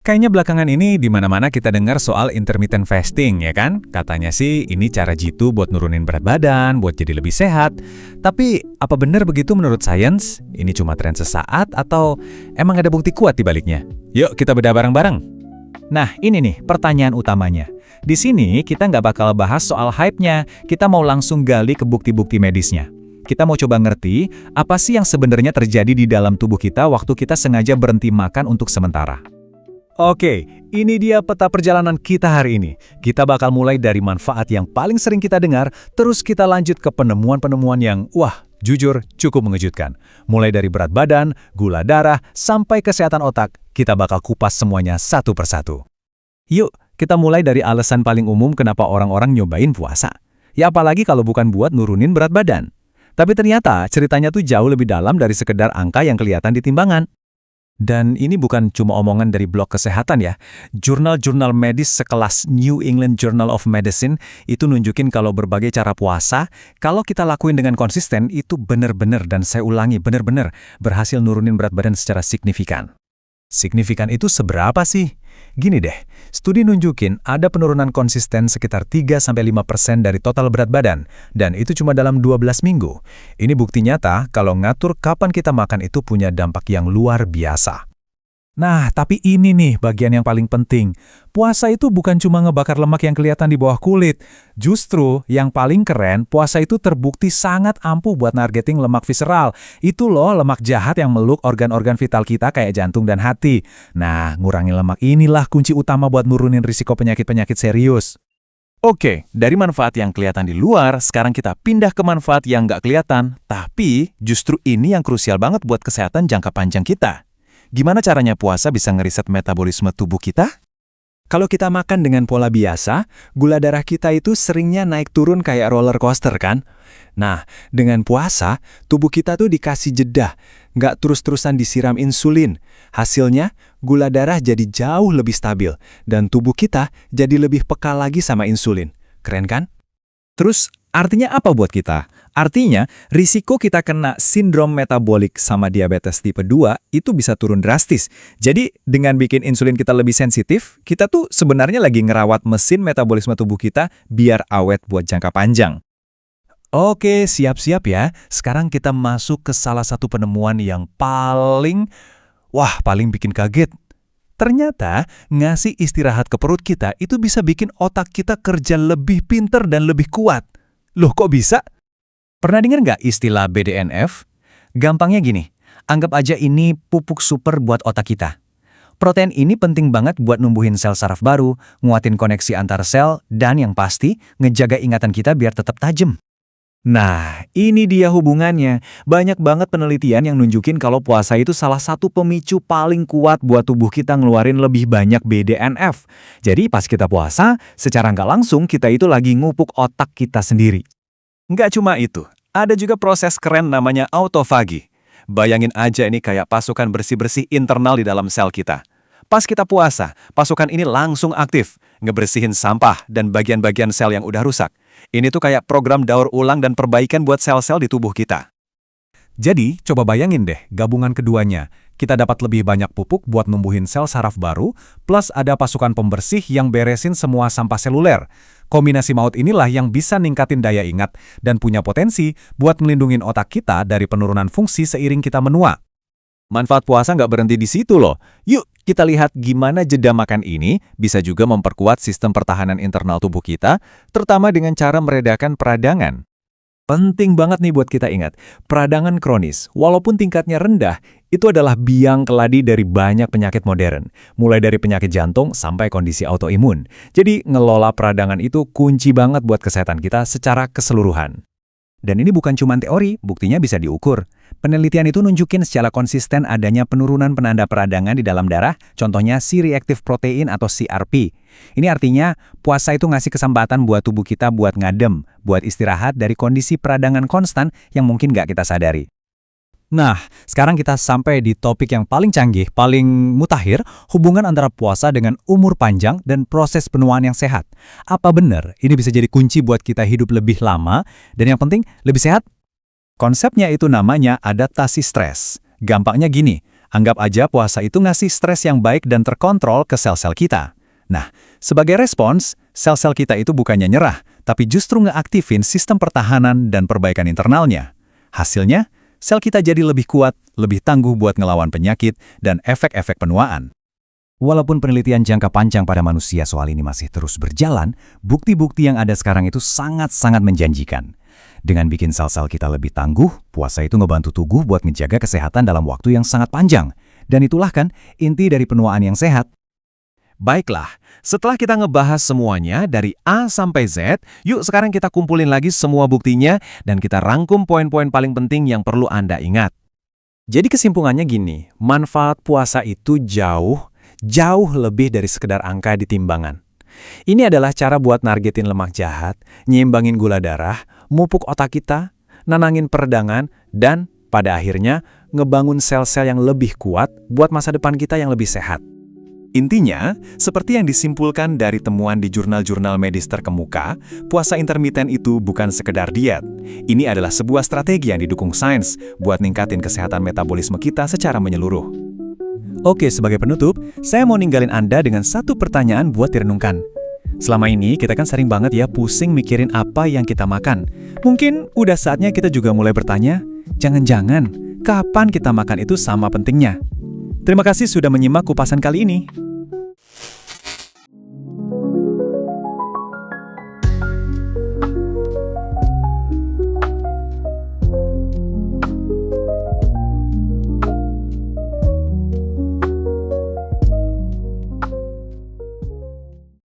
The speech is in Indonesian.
Kayaknya belakangan ini di mana-mana kita dengar soal intermittent fasting, ya kan? Katanya sih ini cara jitu buat nurunin berat badan, buat jadi lebih sehat. Tapi apa benar begitu menurut sains? Ini cuma tren sesaat atau emang ada bukti kuat di baliknya? Yuk kita bedah bareng-bareng. Nah, ini nih pertanyaan utamanya. Di sini kita nggak bakal bahas soal hype-nya, kita mau langsung gali ke bukti-bukti medisnya. Kita mau coba ngerti apa sih yang sebenarnya terjadi di dalam tubuh kita waktu kita sengaja berhenti makan untuk sementara. Oke, ini dia peta perjalanan kita hari ini. Kita bakal mulai dari manfaat yang paling sering kita dengar, terus kita lanjut ke penemuan-penemuan yang, jujur cukup mengejutkan. Mulai dari berat badan, gula darah, sampai kesehatan otak, kita bakal kupas semuanya satu persatu. Yuk, kita mulai dari alasan paling umum kenapa orang-orang nyobain puasa. Ya apalagi kalau bukan buat nurunin berat badan. Tapi ternyata ceritanya tuh jauh lebih dalam dari sekedar angka yang kelihatan di timbangan. Dan ini bukan cuma omongan dari blog kesehatan ya. Jurnal-jurnal medis sekelas New England Journal of Medicine itu nunjukin kalau berbagai cara puasa, kalau kita lakuin dengan konsisten, itu benar-benar, dan saya ulangi, benar-benar berhasil nurunin berat badan secara signifikan. Signifikan itu seberapa sih? Gini deh, studi nunjukin ada penurunan konsisten sekitar 3-5% dari total berat badan, dan itu cuma dalam 12 minggu. Ini bukti nyata kalau ngatur kapan kita makan itu punya dampak yang luar biasa. Nah, tapi ini nih bagian yang paling penting. Puasa itu bukan cuma ngebakar lemak yang kelihatan di bawah kulit. Justru, yang paling keren, puasa itu terbukti sangat ampuh buat nargeting lemak visceral. Itu loh lemak jahat yang meluk organ-organ vital kita kayak jantung dan hati. Nah, ngurangin lemak inilah kunci utama buat nurunin risiko penyakit-penyakit serius. Oke, dari manfaat yang kelihatan di luar, sekarang kita pindah ke manfaat yang nggak kelihatan. Tapi, justru ini yang krusial banget buat kesehatan jangka panjang kita. Gimana caranya puasa bisa ngeriset metabolisme tubuh kita? Kalau kita makan dengan pola biasa, gula darah kita itu seringnya naik turun kayak roller coaster kan? Nah, dengan puasa, tubuh kita tuh dikasih jeda, nggak terus-terusan disiram insulin. Hasilnya, gula darah jadi jauh lebih stabil, dan tubuh kita jadi lebih peka lagi sama insulin. Keren kan? Terus, artinya apa buat kita? Artinya, risiko kita kena sindrom metabolik sama diabetes tipe 2 itu bisa turun drastis. Jadi, dengan bikin insulin kita lebih sensitif, kita tuh sebenarnya lagi ngerawat mesin metabolisme tubuh kita biar awet buat jangka panjang. Oke, siap-siap ya. Sekarang kita masuk ke salah satu penemuan yang paling bikin kaget. Ternyata, ngasih istirahat ke perut kita itu bisa bikin otak kita kerja lebih pinter dan lebih kuat. Loh, kok bisa? Pernah dengar nggak istilah BDNF? Gampangnya gini, anggap aja ini pupuk super buat otak kita. Protein ini penting banget buat numbuhin sel saraf baru, nguatin koneksi antar sel, dan yang pasti, ngejaga ingatan kita biar tetap tajam. Nah, ini dia hubungannya. Banyak banget penelitian yang nunjukin kalau puasa itu salah satu pemicu paling kuat buat tubuh kita ngeluarin lebih banyak BDNF. Jadi pas kita puasa, secara nggak langsung kita itu lagi ngupuk otak kita sendiri. Nggak cuma itu, ada juga proses keren namanya autofagi. Bayangin aja ini kayak pasukan bersih-bersih internal di dalam sel kita. Pas kita puasa, pasukan ini langsung aktif, ngebersihin sampah dan bagian-bagian sel yang udah rusak. Ini tuh kayak program daur ulang dan perbaikan buat sel-sel di tubuh kita. Jadi, coba bayangin deh gabungan keduanya. Kita dapat lebih banyak pupuk buat numbuhin sel saraf baru, plus ada pasukan pembersih yang beresin semua sampah seluler. Kombinasi maut inilah yang bisa ningkatin daya ingat dan punya potensi buat melindungin otak kita dari penurunan fungsi seiring kita menua. Manfaat puasa nggak berhenti di situ loh. Yuk, kita lihat gimana jeda makan ini bisa juga memperkuat sistem pertahanan internal tubuh kita, terutama dengan cara meredakan peradangan. Penting banget nih buat kita ingat, peradangan kronis, walaupun tingkatnya rendah, itu adalah biang keladi dari banyak penyakit modern, mulai dari penyakit jantung sampai kondisi autoimun. Jadi, ngelola peradangan itu kunci banget buat kesehatan kita secara keseluruhan. Dan ini bukan cuma teori, buktinya bisa diukur. Penelitian itu nunjukin secara konsisten adanya penurunan penanda peradangan di dalam darah, contohnya C-reactive protein atau CRP. Ini artinya puasa itu ngasih kesempatan buat tubuh kita buat ngadem, buat istirahat dari kondisi peradangan konstan yang mungkin nggak kita sadari. Nah, sekarang kita sampai di topik yang paling canggih, paling mutakhir, hubungan antara puasa dengan umur panjang dan proses penuaan yang sehat. Apa benar ini bisa jadi kunci buat kita hidup lebih lama dan yang penting lebih sehat? Konsepnya itu namanya adaptasi stres. Gampangnya gini, Anggap aja puasa itu ngasih stres yang baik dan terkontrol ke sel-sel kita. Nah, sebagai respons, sel-sel kita itu bukannya nyerah, tapi justru ngeaktifin sistem pertahanan dan perbaikan internalnya. Hasilnya, sel kita jadi lebih kuat, lebih tangguh buat ngelawan penyakit dan efek-efek penuaan. Walaupun penelitian jangka panjang pada manusia soal ini masih terus berjalan, bukti-bukti yang ada sekarang itu sangat-sangat menjanjikan. Dengan bikin sel-sel kita lebih tangguh, puasa itu ngebantu tubuh buat ngejaga kesehatan dalam waktu yang sangat panjang. Dan itulah kan inti dari penuaan yang sehat. Baiklah, setelah kita ngebahas semuanya dari A sampai Z, yuk sekarang kita kumpulin lagi semua buktinya dan kita rangkum poin-poin paling penting yang perlu Anda ingat. Jadi kesimpulannya gini, manfaat puasa itu jauh lebih dari sekedar angka di timbangan. Ini adalah cara buat nargetin lemak jahat, nyimbangin gula darah, mupuk otak kita, nanangin peredangan, dan pada akhirnya ngebangun sel-sel yang lebih kuat buat masa depan kita yang lebih sehat. Intinya, seperti yang disimpulkan dari temuan di jurnal-jurnal medis terkemuka, puasa intermiten itu bukan sekedar diet. Ini adalah sebuah strategi yang didukung sains buat ningkatin kesehatan metabolisme kita secara menyeluruh. Oke, sebagai penutup, saya mau ninggalin Anda dengan satu pertanyaan buat direnungkan. Selama ini kita kan sering banget ya pusing mikirin apa yang kita makan. Mungkin udah saatnya kita juga mulai bertanya, jangan-jangan kapan kita makan itu sama pentingnya. Terima kasih sudah menyimak kupasan kali ini.